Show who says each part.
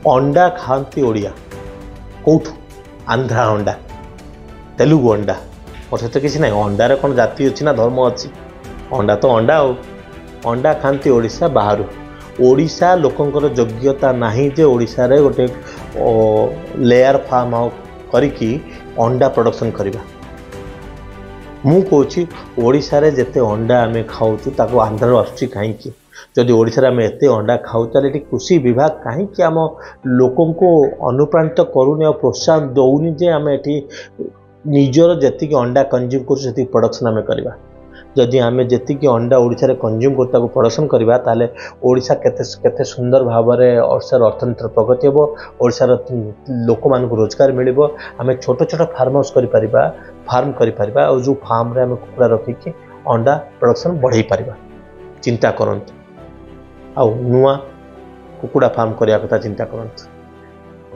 Speaker 1: अंडा खाती ओडिया कौठू आंध्रा अंडा तेलुगु अंडा मोर सहित किसी ना अंडार कौन जाति अच्छी ना धर्म अच्छी अंडा तो अंडा अंडा खाती ओडिशा बाहर ओडिशा लोकंकर योग्यता नहीं जे ओडिशा रे गोटे लेयर फार्म करिकी अंडा प्रोडक्शन करवा मु कहूँ ओडिशा रे जेते अंडा आमे खाऊँ ताको आंध्र आसुची कहीं जदि ओडिशा आम एत अंडा खाऊ ताले कृषि विभाग कहीं आम लोकों को अनुप्राणित करूनी और प्रोत्साहन दौनी जे आम एटी निजर जी अंडा कंज्यूम कर प्रोडक्शन आम करवा जदि आम जी अंडा ओडिशा रे कंज्यूम कर प्रोडक्शन करवा ताले ओडिशा केते सुंदर भाव में ओडिशार अर्थनीतिर प्रगति हे ओडिशार लोक मान रोजगार मिल आम छोट छोट फार्म हाउस फार्म कर और जो फार्म रे आम कुकुड़ा रखिकी अंडा प्रोडक्शन बढ़ाई पारिबा चिंता करंतु आउ नुआ कुकुड़ा फार्म करने कथा चिंता करंतु।